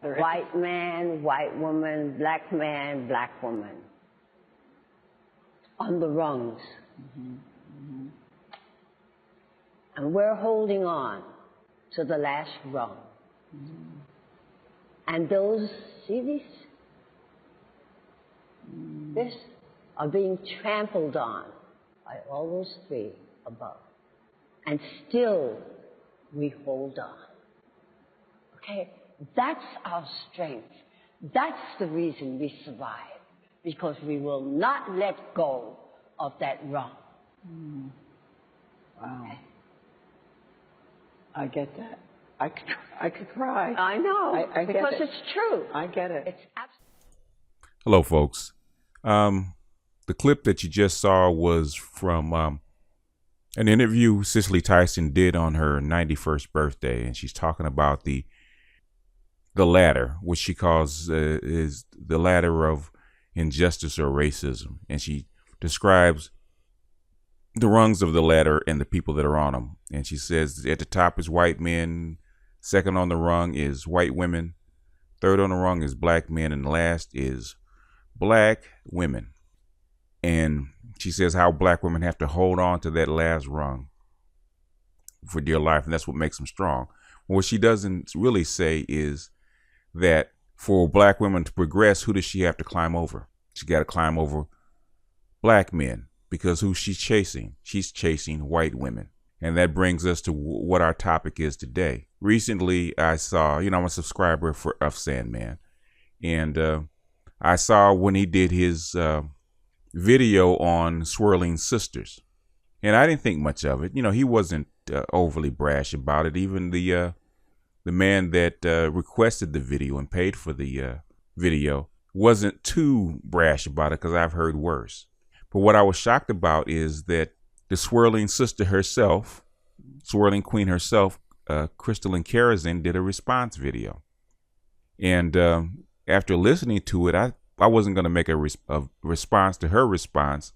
White man, white woman, black man, black woman. On the rungs. Mm-hmm. Mm-hmm. And we're holding on to the last rung. Mm-hmm. And those, see these? Mm-hmm. This are being trampled on by all those three above. And still we hold on. Okay? That's our strength. That's the reason we survive. Because we will not let go of that rung. Mm. Wow. Okay. I get that. I could cry. I know. I because get it. It's true. I get it. It's absolutely. Hello, folks. The clip that you just saw was from an interview Cicely Tyson did on her 91st birthday, and she's talking about the ladder, which she calls is the ladder of injustice or racism, and she describes the rungs of the ladder and the people that are on them. And she says at the top is white men, second on the rung is white women, third on the rung is black men, and last is black women. And she says how black women have to hold on to that last rung for dear life, and that's what makes them strong. What she doesn't really say is that for black women to progress, who does she have to climb over? She got to climb over black men, because who's she chasing? She's chasing white women. And that brings us to what our topic is today. Recently, I saw, I'm a subscriber of SandMan, and I saw when he did his video on Swirling sisters, and I didn't think much of it. He wasn't overly brash about it. Even the man that requested the video and paid for the video wasn't too brash about it, because I've heard worse. But what I was shocked about is that the Swirling sister herself, Swirling queen herself, Christelyn did a response video. And after listening to it, I wasn't going to make a response to her response,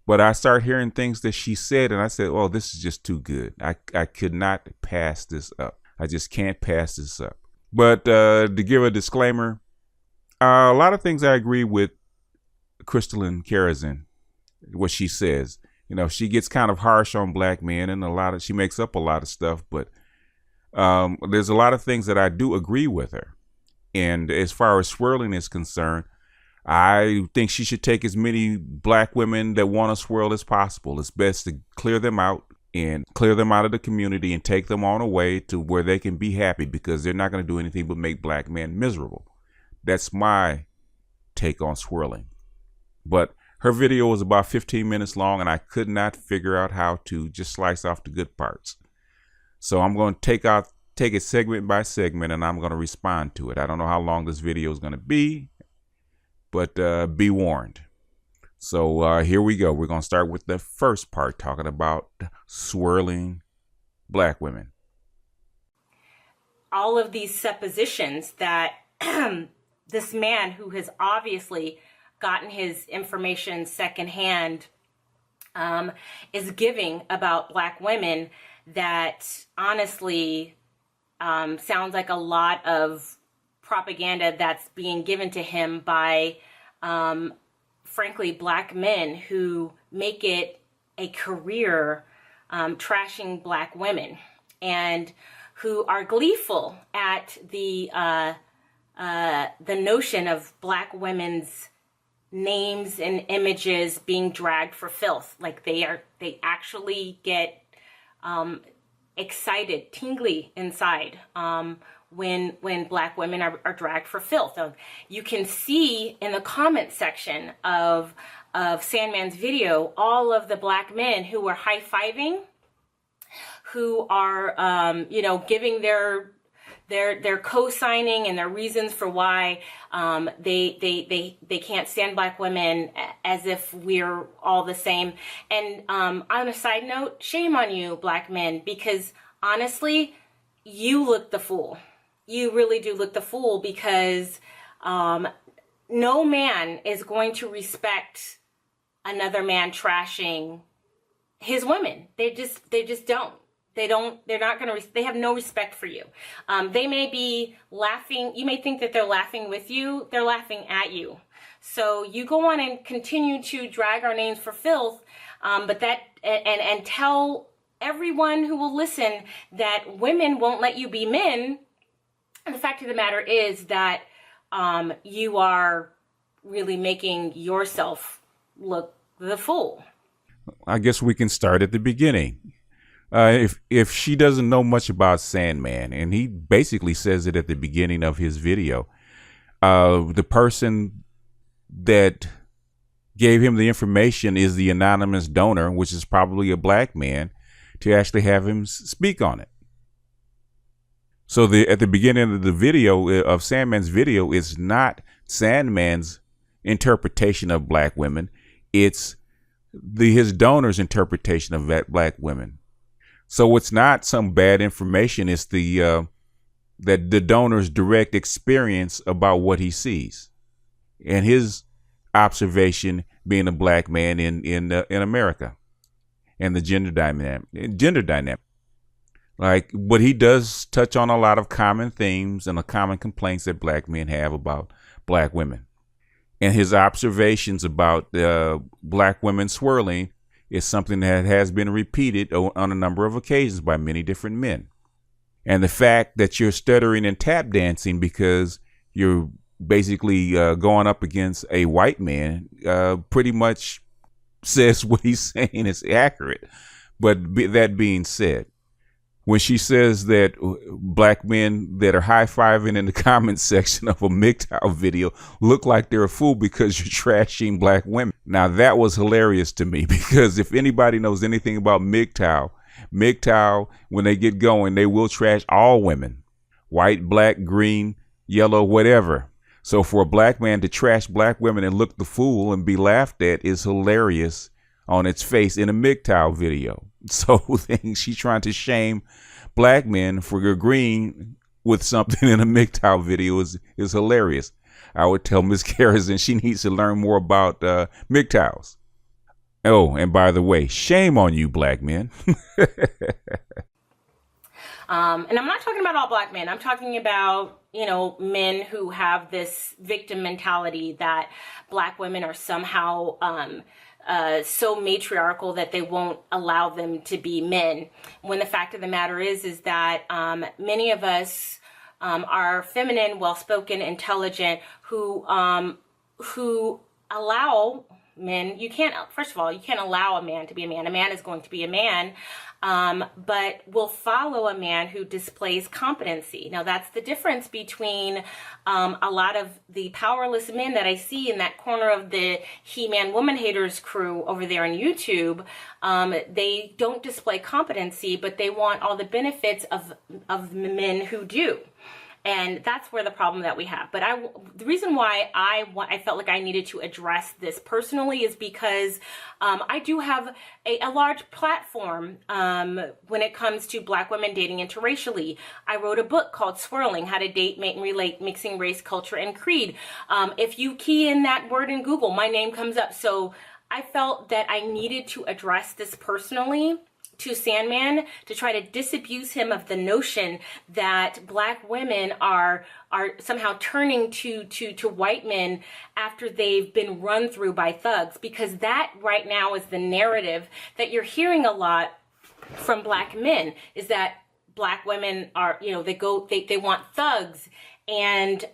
but I started hearing things that she said, and I said, oh, this is just too good. I could not pass this up. I just can't pass this up. But to give a disclaimer, a lot of things I agree with Christelyn, what she says. She gets kind of harsh on black men, and she makes up a lot of stuff, but there's a lot of things that I do agree with her. And as far as Swirling is concerned, I think she should take as many black women that want to swirl as possible. It's best to clear them out and clear them out of the community and take them on away to where they can be happy, because they're not going to do anything but make black men miserable. That's my take on Swirling. But her video was about 15 minutes long, and I could not figure out how to just slice off the good parts. So I'm going to take it segment by segment, and I'm going to respond to it. I don't know how long this video is going to be, but be warned. So here we go. We're going to start with the first part, talking about swirling black women. All of these suppositions that this man, who has obviously gotten his information secondhand, is giving about black women, that honestly sounds like a lot of propaganda that's being given to him by, frankly, black men who make it a career trashing black women, and who are gleeful at the notion of black women's names and images being dragged for filth. Like they actually get excited, tingly inside when black women are dragged for filth. You can see in the comment section of SandMan's video all of the black men who are high-fiving, who are giving their co-signing and their reasons for why they can't stand black women, as if we're all the same. And on a side note, shame on you, black men, because honestly, you look the fool. You really do look the fool, because no man is going to respect another man trashing his women. They just don't. They're not going to, they have no respect for you. They may be laughing. You may think that they're laughing with you. They're laughing at you. So you go on and continue to drag our names for filth, and tell everyone who will listen that women won't let you be men. And the fact of the matter is that you are really making yourself look the fool. I guess we can start at the beginning. If she doesn't know much about Sandman, and he basically says it at the beginning of his video, the person that gave him the information is the anonymous donor, which is probably a black man, to actually have him speak on it. So at the beginning of the video, of Sandman's video, is not Sandman's interpretation of black women. It's his donor's interpretation of black women. So it's not some bad information. It's the donor's direct experience about what he sees, and his observation being a black man in America, and the gender dynamic. But he does touch on a lot of common themes and the common complaints that black men have about black women. And his observations about black women swirling is something that has been repeated on a number of occasions by many different men. And the fact that you're stuttering and tap dancing because you're basically going up against a white man pretty much says what he's saying is accurate. But that being said, when she says that black men that are high-fiving in the comments section of a MGTOW video look like they're a fool because you're trashing black women. Now, that was hilarious to me, because if anybody knows anything about MGTOW, when they get going, they will trash all women, white, black, green, yellow, whatever. So for a black man to trash black women and look the fool and be laughed at is hilarious on its face in a MGTOW video. So she's trying to shame black men for agreeing with something in a MGTOW video is hilarious. I would tell Ms. Carrison she needs to learn more about MGTOWs. Oh, and by the way, shame on you, black men. And I'm not talking about all black men. I'm talking about, men who have this victim mentality that black women are somehow so matriarchal that they won't allow them to be men. When the fact of the matter is that many of us are feminine, well-spoken, intelligent, who allow men. First of all, you can't allow a man to be a man. A man is going to be a man, but will follow a man who displays competency. Now, that's the difference between a lot of the powerless men that I see in that corner of the He-Man Woman Haters crew over there on YouTube. They don't display competency, but they want all the benefits of men who do. And that's where the problem that we have. But the reason why I felt like I needed to address this personally is because I do have a large platform when it comes to black women dating interracially. I wrote a book called Swirling, How to Date, Mate, and Relate, Mixing Race, Culture, and Creed. If you key in that word in Google, my name comes up. So I felt that I needed to address this personally to Sandman, to try to disabuse him of the notion that black women are somehow turning to white men after they've been run through by thugs, because that right now is the narrative that you're hearing a lot from black men, is that black women are, they want thugs, and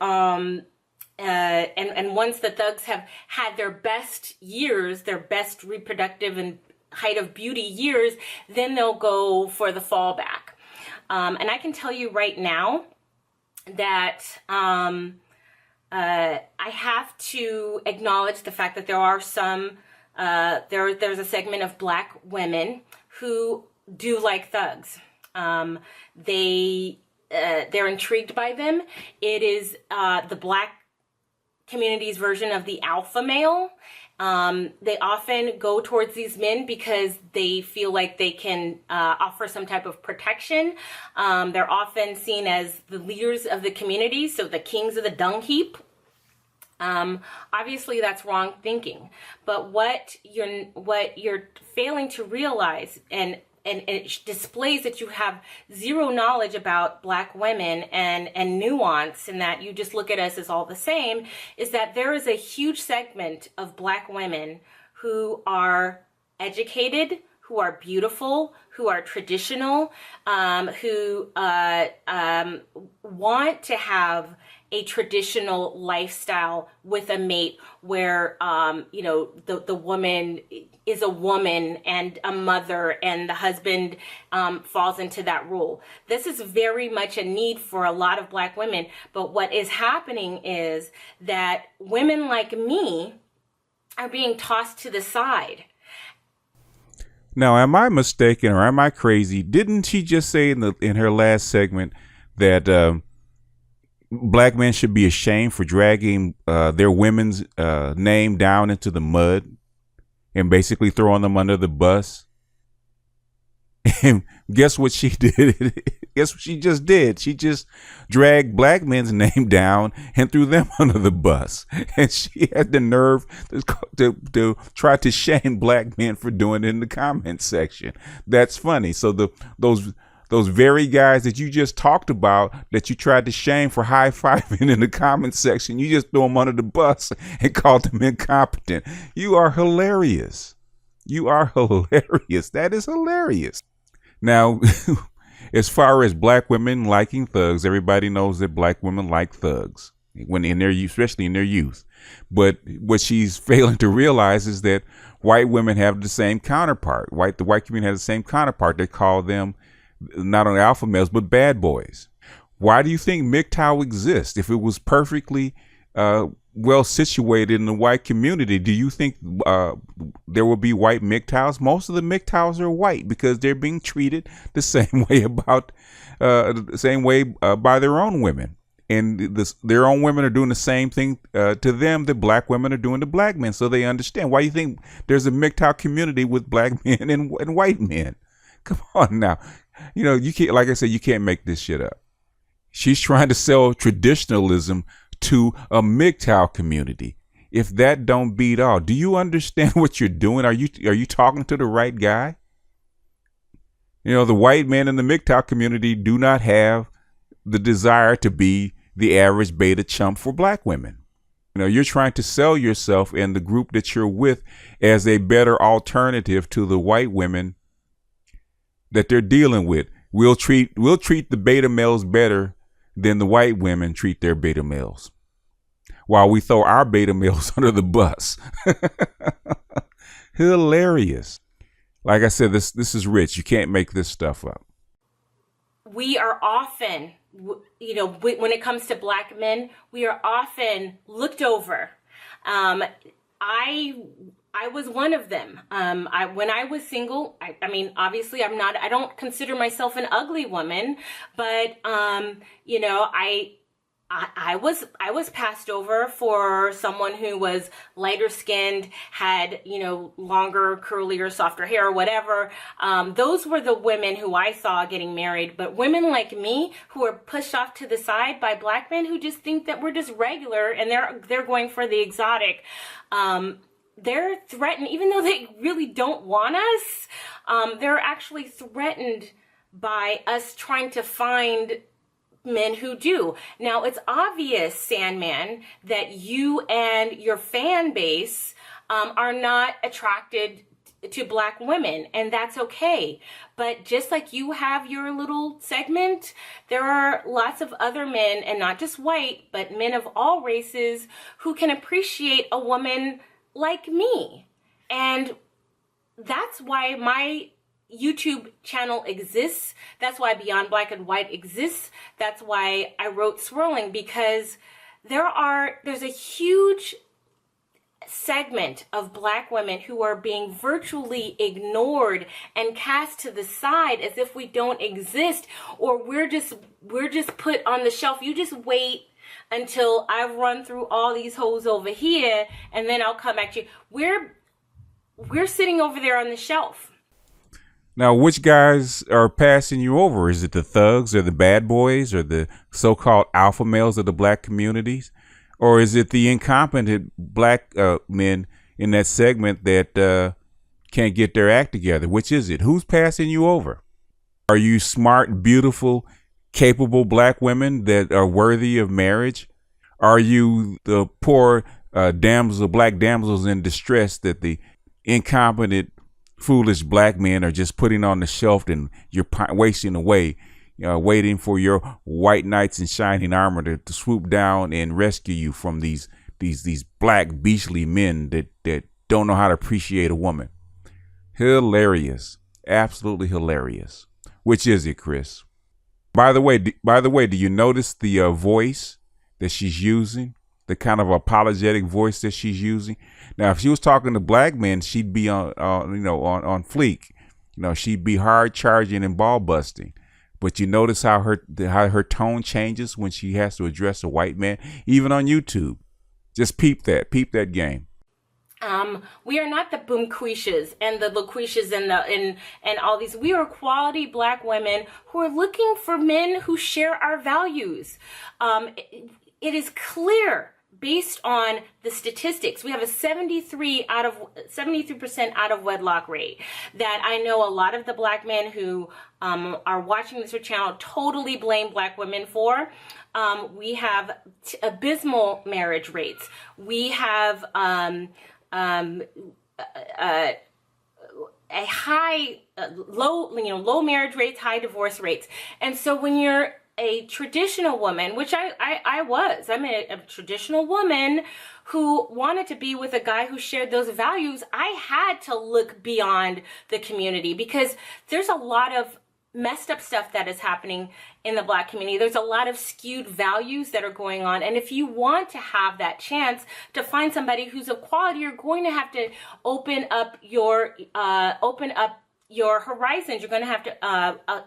once the thugs have had their best years, their best reproductive and height of beauty years, then they'll go for the fallback. And I can tell you right now that I have to acknowledge the fact that there are some, there's a segment of black women who do like thugs. They're intrigued by them. It is the black community's version of the alpha male. They often go towards these men because they feel like they can offer some type of protection. They're often seen as the leaders of the community, so the kings of the dung heap. Obviously, that's wrong thinking. But what you're failing to realize, and and it displays that you have zero knowledge about Black women and nuance, and that you just look at us as all the same, is that there is a huge segment of Black women who are educated, who are beautiful, who are traditional, who want to have a traditional lifestyle with a mate where, the woman is a woman and a mother, and the husband falls into that role. This is very much a need for a lot of Black women. But what is happening is that women like me are being tossed to the side. Now, am I mistaken or am I crazy? Didn't she just say in her last segment that Black men should be ashamed for dragging their women's name down into the mud and basically throwing them under the bus? And guess what she did? Guess what she just did? She just dragged Black men's name down and threw them under the bus. And she had the nerve to try to shame Black men for doing it in the comment section. That's funny. So those very guys that you just talked about, that you tried to shame for high-fiving in the comment section, you just threw them under the bus and called them incompetent. You are hilarious. You are hilarious. That is hilarious. Now, as far as Black women liking thugs, everybody knows that Black women like thugs when in their youth, especially in their youth. But what she's failing to realize is that white women have the same counterpart. The white community has the same counterpart. They call them not only alpha males, but bad boys. Why do you think MGTOW exists? If it was perfectly well situated in the white community, do you think there will be white MGTOWs? Most of the MGTOWs are white because they're being treated the same way by their own women. And their own women are doing the same thing to them that Black women are doing to Black men. So they understand. Why do you think there's a MGTOW community with Black men and white men? Come on now. You can't, like I said, you can't make this shit up. She's trying to sell traditionalism to a MGTOW community. If that don't beat all, do you understand what you're doing? Are you talking to the right guy? The white men in the MGTOW community do not have the desire to be the average beta chump for Black women. You're trying to sell yourself and the group that you're with as a better alternative to the white women that they're dealing with. We'll treat the beta males better than the white women treat their beta males, while we throw our beta males under the bus. Hilarious. Like I said, this is rich. You can't make this stuff up. We are often, when it comes to Black men, we are often looked over. I was one of them. When I was single, I mean, obviously I don't consider myself an ugly woman, but, I was passed over for someone who was lighter skinned, had, longer, curlier, softer hair or whatever. Those were the women who I saw getting married. But women like me who are pushed off to the side by Black men who just think that we're just regular and they're going for the exotic. They're threatened, even though they really don't want us, they're actually threatened by us trying to find men who do. Now, it's obvious, SandMan, that you and your fan base are not attracted to Black women, and that's okay. But just like you have your little segment, there are lots of other men, and not just white, but men of all races who can appreciate a woman like me. And that's why my YouTube channel exists. That's why Beyond Black and White exists. That's why I wrote Swirling, because there's a huge segment of Black women who are being virtually ignored and cast to the side as if we don't exist, or we're just put on the shelf. You just wait until I've run through all these hoes over here, and then I'll come at you. We're sitting over there on the shelf. Now, which guys are passing you over? Is it the thugs or the bad boys or the so-called alpha males of the Black communities? Or is it the incompetent Black men in that segment that can't get their act together. Which is it? Who's passing you over? Are you smart, beautiful, capable black women that are worthy of marriage? Are you the poor black damsels in distress that the incompetent, foolish black men are just putting on the shelf and you're wasting away, waiting for your white knights in shining armor to swoop down and rescue you from these black beastly men that don't know how to appreciate a woman? Hilarious. Absolutely hilarious. Which is it, Chris? By the way, do you notice the voice that she's using? The kind of apologetic voice that she's using. Now, if she was talking to black men, she'd be on fleek. She'd be hard charging and ball busting. But you notice how her tone changes when she has to address a white man, even on YouTube. Just peep that game. We are not the Boomquishas and the LaQuishas and all these. We are quality black women who are looking for men who share our values. It is clear based on the statistics. We have a 73% out of wedlock rate that I know a lot of the black men who are watching this channel totally blame black women for. We have abysmal marriage rates. We have low marriage rates, high divorce rates. And so when you're a traditional woman, which I'm a traditional woman who wanted to be with a guy who shared those values, I had to look beyond the community because there's a lot of messed up stuff that is happening in the black community. There's a lot of skewed values that are going on. And if you want to have that chance to find somebody who's of quality, you're going to have to open up your horizons. You're going to have to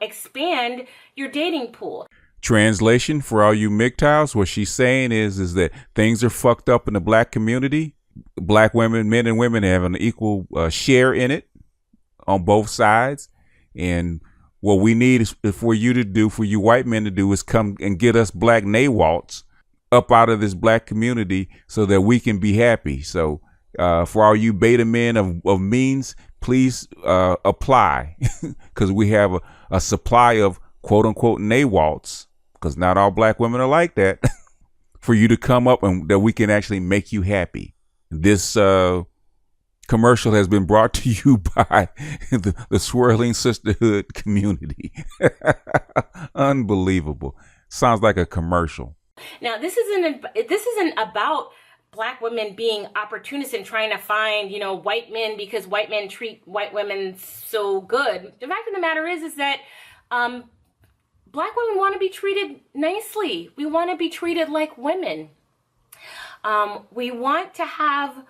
expand your dating pool. Translation for all you MGTOWs, what she's saying is that things are fucked up in the black community. Black women, men and women have an equal share in it on both sides. And what we need is for you white men to do is come and get us black NAWALTs up out of this black community so that we can be happy. So for all you beta men of means, please apply because we have a supply of quote unquote NAWALTs, because not all black women are like that, for you to come up and that we can actually make you happy. This commercial has been brought to you by the Swirling Sisterhood community. Unbelievable. Sounds like a commercial. Now, this isn't about black women being opportunists and trying to find, white men because white men treat white women so good. The fact of the matter is that black women want to be treated nicely. We want to be treated like women. We want to have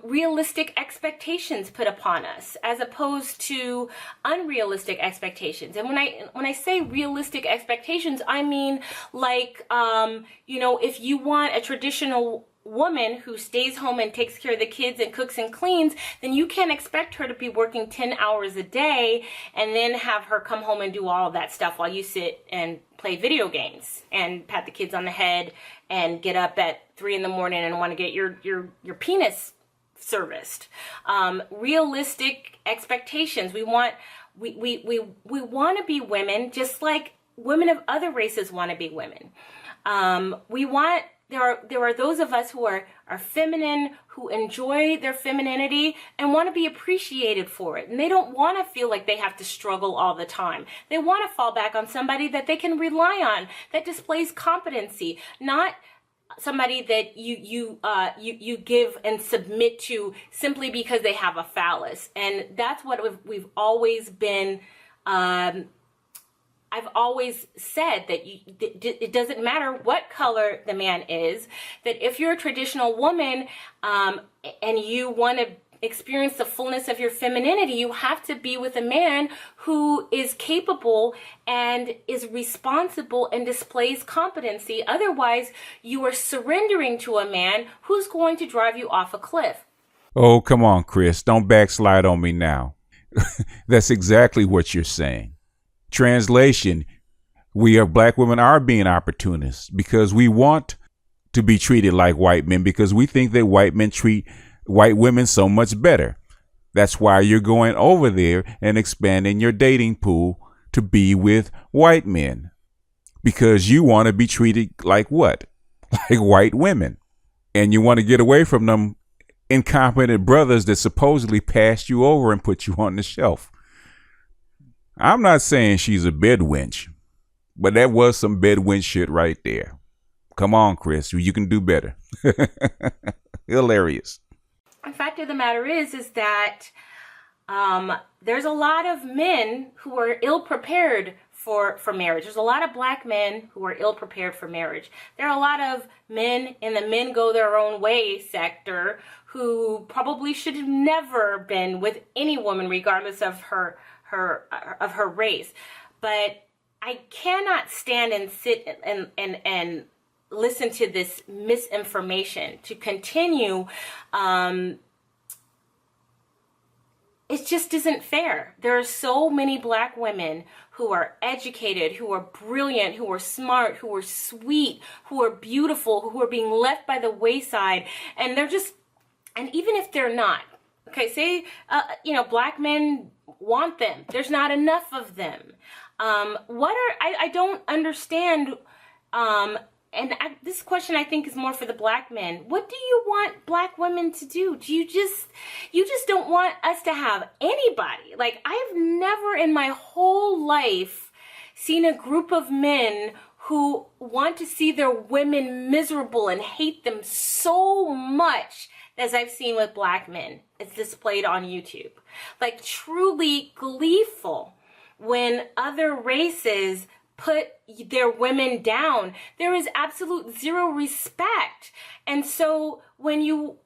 realistic expectations put upon us as opposed to unrealistic expectations. And when I say realistic expectations, I mean like, if you want a traditional woman who stays home and takes care of the kids and cooks and cleans, then you can't expect her to be working 10 hours a day and then have her come home and do all of that stuff while you sit and play video games and pat the kids on the head and get up at 3 a.m. and want to get your penis serviced. Realistic expectations. We want to be women just like women of other races want to be women. There are those of us who are feminine, who enjoy their femininity and want to be appreciated for it. And they don't want to feel like they have to struggle all the time. They want to fall back on somebody that they can rely on, that displays competency, not somebody that you give and submit to simply because they have a phallus. And that's what we've always been. I've always said that it doesn't matter what color the man is, that if you're a traditional woman and you want to experience the fullness of your femininity, you have to be with a man who is capable and is responsible and displays competency. Otherwise, you are surrendering to a man who's going to drive you off a cliff. Oh, come on, Chris. Don't backslide on me now. That's exactly what you're saying. Translation, black women are being opportunists because we want to be treated like white men because we think that white men treat white women so much better. That's why you're going over there and expanding your dating pool to be with white men, because you want to be treated like what? Like white women. And you want to get away from them incompetent brothers that supposedly passed you over and put you on the shelf. I'm not saying she's a bed wench, but that was some bed wench shit right there. Come on, Chris, you can do better. Hilarious. The fact of the matter is that there's a lot of men who are ill prepared for marriage. There's a lot of black men who are ill prepared for marriage. There are a lot of men in the men go their own way sector who probably should have never been with any woman, regardless of her race. But I cannot stand and sit and listen to this misinformation to continue. It just isn't fair. There are so many black women who are educated, who are brilliant, who are smart, who are sweet, who are beautiful, who are being left by the wayside. And they're just, and even if they're not, okay, say, black men want them. There's not enough of them. I don't understand, this question I think is more for the black men. What do you want black women to do? Do you just don't want us to have anybody? Like, I've never in my whole life seen a group of men who want to see their women miserable and hate them so much as I've seen with black men. It's displayed on YouTube. Like, truly gleeful when other races put their women down. There is absolute zero respect. And so when you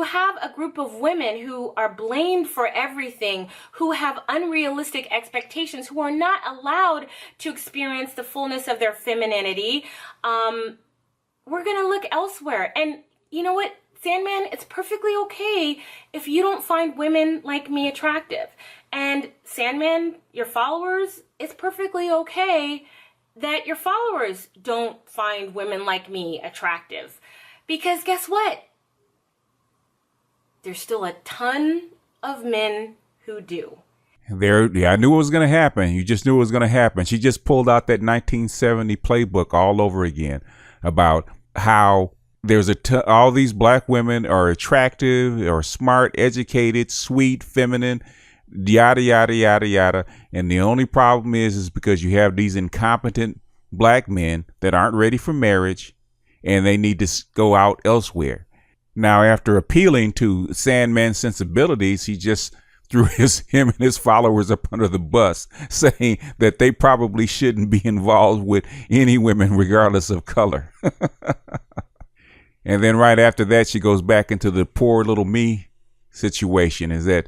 have a group of women who are blamed for everything, who have unrealistic expectations, who are not allowed to experience the fullness of their femininity, we're going to look elsewhere. And you know what, Sandman, it's perfectly okay if you don't find women like me attractive. And Sandman, your followers, it's perfectly okay that your followers don't find women like me attractive. Because guess what? There's still a ton of men who do. I knew it was going to happen. You just knew it was going to happen. She just pulled out that 1970 playbook all over again about how there's all these black women are attractive or smart, educated, sweet, feminine, yada, yada, yada, yada. And the only problem is because you have these incompetent black men that aren't ready for marriage and they need to go out elsewhere. Now, after appealing to SandMan's sensibilities, he just threw him and his followers up under the bus, saying that they probably shouldn't be involved with any women, regardless of color. And then right after that, she goes back into the poor little me situation, is that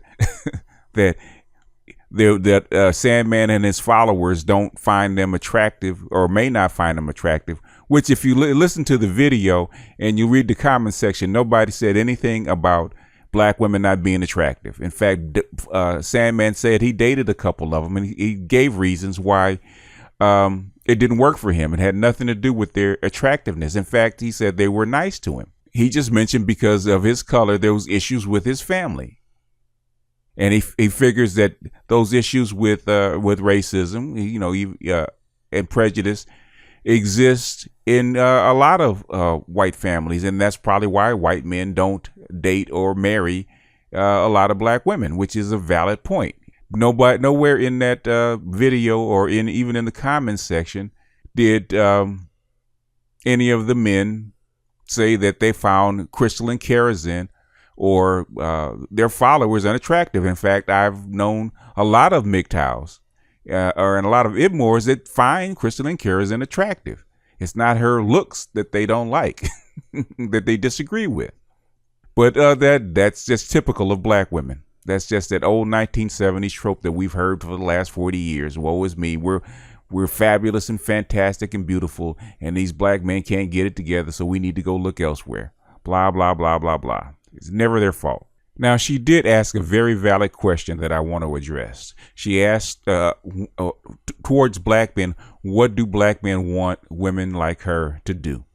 Sandman and his followers don't find them attractive, or may not find them attractive, which if you listen to the video and you read the comment section, nobody said anything about black women not being attractive. In fact, Sandman said he dated a couple of them and he gave reasons why it didn't work for him. It had nothing to do with their attractiveness. In fact, he said they were nice to him. He just mentioned because of his color, there was issues with his family. And he figures that those issues with racism, and prejudice exist in a lot of white families. And that's probably why white men don't date or marry a lot of black women, which is a valid point. Nowhere in that video or even in the comments section did any of the men say that they found Christelyn or their followers unattractive. In fact, I've known a lot of MGTOWs and a lot of IBMORs that find Christelyn attractive. It's not her looks that they don't like, that they disagree with. But that's just typical of black women. That's just that old 1970s trope that we've heard for the last 40 years. Woe is me. We're fabulous and fantastic and beautiful, and these black men can't get it together, so we need to go look elsewhere. Blah, blah, blah, blah, blah. It's never their fault. Now, she did ask a very valid question that I want to address. She asked towards black men, what do black men want women like her to do?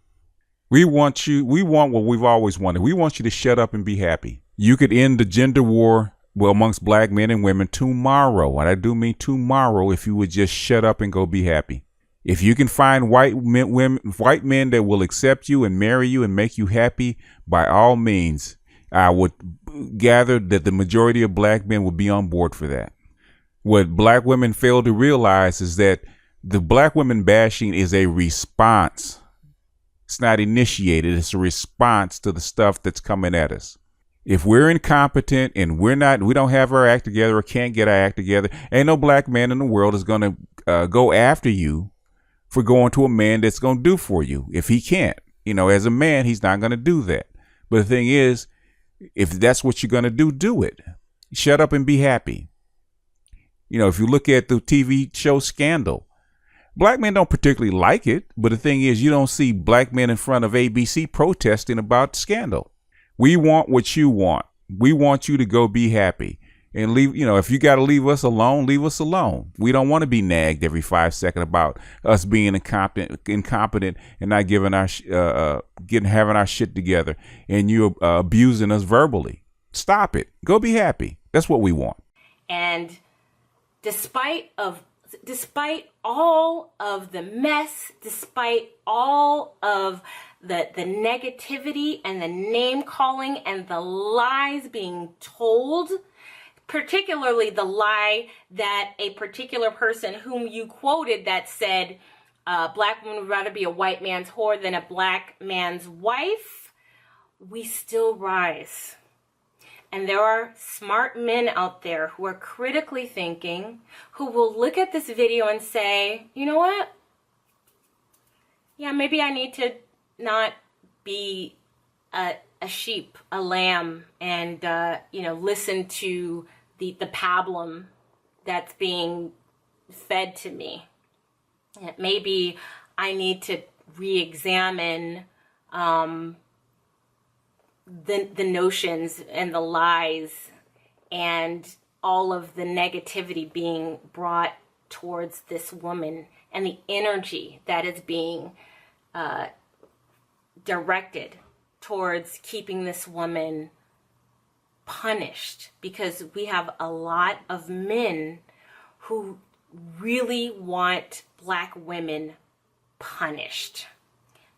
We want what we've always wanted. We want you to shut up and be happy. You could end the gender war, well, amongst black men and women tomorrow. And I do mean tomorrow, if you would just shut up and go be happy. If you can find white men that will accept you and marry you and make you happy, by all means, I would gather that the majority of black men will be on board for that. What black women fail to realize is that the black women bashing is a response. It's not initiated. It's a response to the stuff that's coming at us. If we're incompetent and we don't have our act together or can't get our act together, ain't no black man in the world is going to go after you for going to a man that's going to do for you. If he can't, as a man, he's not going to do that. But the thing is, if that's what you're going to do it. Shut up and be happy. If you look at the TV show Scandal, black men don't particularly like it. But the thing is, you don't see black men in front of ABC protesting about Scandal. We want what you want. We want you to go be happy and leave. If you got to leave us alone, leave us alone. We don't want to be nagged every 5 seconds about us being incompetent and not giving having our shit together, and you abusing us verbally. Stop it. Go be happy. That's what we want. And despite all of the mess, despite all of the negativity and the name calling and the lies being told, particularly the lie that a particular person whom you quoted that said black women would rather be a white man's whore than a black man's wife, we still rise. And there are smart men out there who are critically thinking, who will look at this video and say, you know what? Yeah, maybe I need to not be a sheep, a lamb, and, listen to the pablum that's being fed to me. Maybe I need to re-examine the notions and the lies and all of the negativity being brought towards this woman and the energy that is being directed towards keeping this woman punished, because we have a lot of men who really want black women punished.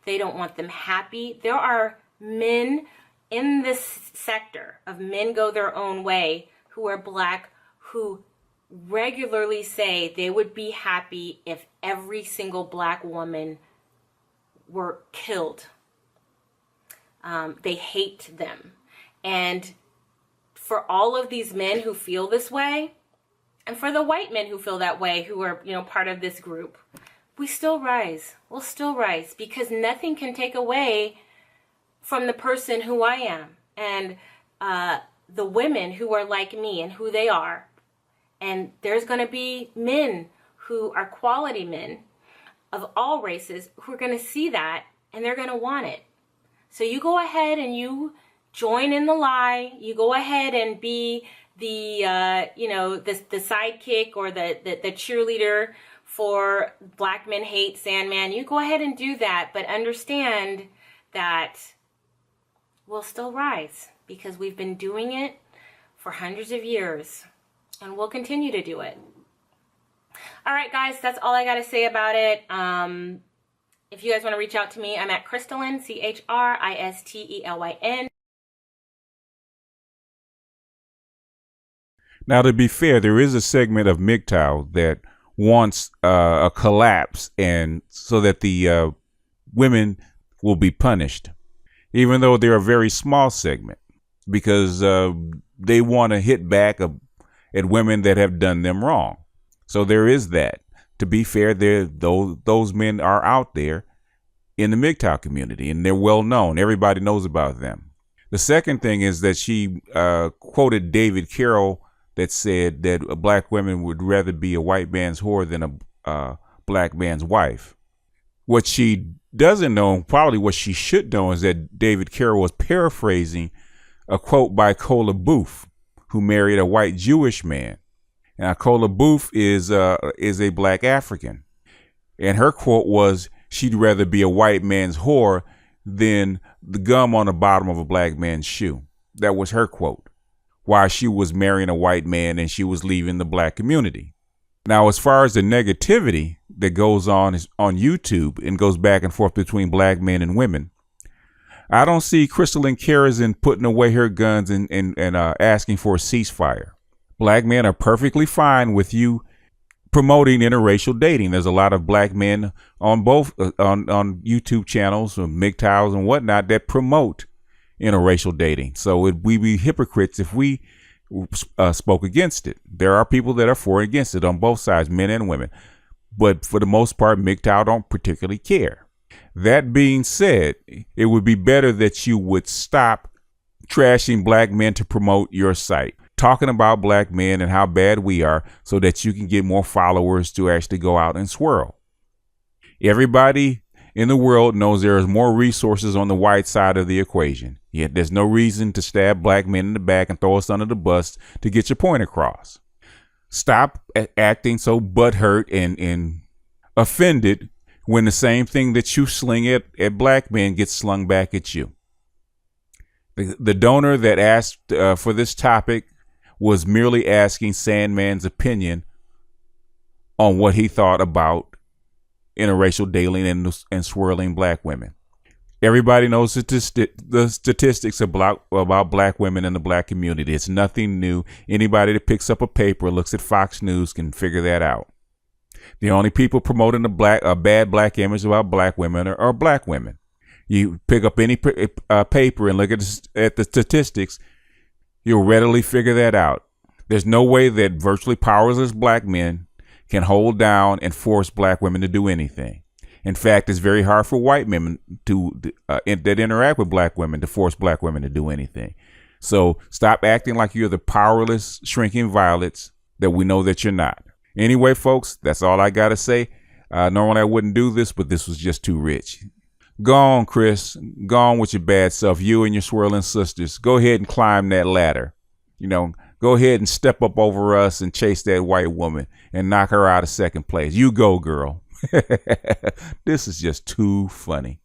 They don't want them happy. There are men in this sector of men go their own way who are black, who regularly say they would be happy if every single black woman were killed. They hate them. And for all of these men who feel this way, and for the white men who feel that way, who are, part of this group, we still rise. We'll still rise, because nothing can take away from the person who I am and the women who are like me and who they are. And there's going to be men who are quality men of all races who are going to see that, and they're going to want it. So you go ahead and you join in the lie. You go ahead and be the sidekick or the cheerleader for Black Men Hate Sandman. You go ahead and do that, but understand that we'll still rise, because we've been doing it for hundreds of years, and we'll continue to do it. All right, guys, that's all I got to say about it. If you guys want to reach out to me, I'm at Christelyn, Christelyn. Now, to be fair, there is a segment of MGTOW that wants a collapse, and so that the women will be punished, even though they're a very small segment, because they want to hit back at women that have done them wrong. So there is that. To be fair, those men are out there in the MGTOW community, and they're well known. Everybody knows about them. The second thing is that she quoted David Carroll that said that black women would rather be a white man's whore than a black man's wife. What she doesn't know, probably what she should know, is that David Carroll was paraphrasing a quote by Cola Booth, who married a white Jewish man. Now, Cola Booth is a black African, and her quote was, she'd rather be a white man's whore than the gum on the bottom of a black man's shoe. That was her quote, while she was marrying a white man and she was leaving the black community. Now, as far as the negativity that goes on YouTube and goes back and forth between black men and women, I don't see Christelyn putting away her guns and asking for a ceasefire. Black men are perfectly fine with you promoting interracial dating. There's a lot of black men on both on YouTube channels, MGTOWs and whatnot, that promote interracial dating. So we'd be hypocrites if we spoke against it. There are people that are for and against it on both sides, men and women. But for the most part, MGTOW don't particularly care. That being said, it would be better that you would stop trashing black men to promote your site, talking about black men and how bad we are so that you can get more followers to actually go out and swirl. Everybody in the world knows there is more resources on the white side of the equation. Yet there's no reason to stab black men in the back and throw us under the bus to get your point across. Stop acting so butthurt and offended when the same thing that you sling at black men gets slung back at you. The donor that asked for this topic was merely asking SandMan's opinion on what he thought about interracial dating and swirling black women. Everybody knows the statistics about black women in the black community. It's nothing new. Anybody that picks up a paper, looks at Fox News, can figure that out. The only people promoting a bad black image about black women are black women. You pick up any paper and look at the statistics, you'll readily figure that out. There's no way that virtually powerless black men can hold down and force black women to do anything. In fact, it's very hard for white men that interact with black women to force black women to do anything. So stop acting like you're the powerless, shrinking violets that we know that you're not. Anyway, folks, that's all I got to say. Normally I wouldn't do this, but this was just too rich. Go on, Chris. Go on with your bad self. You and your swirling sisters. Go ahead and climb that ladder. Go ahead and step up over us and chase that white woman and knock her out of second place. You go, girl. This is just too funny.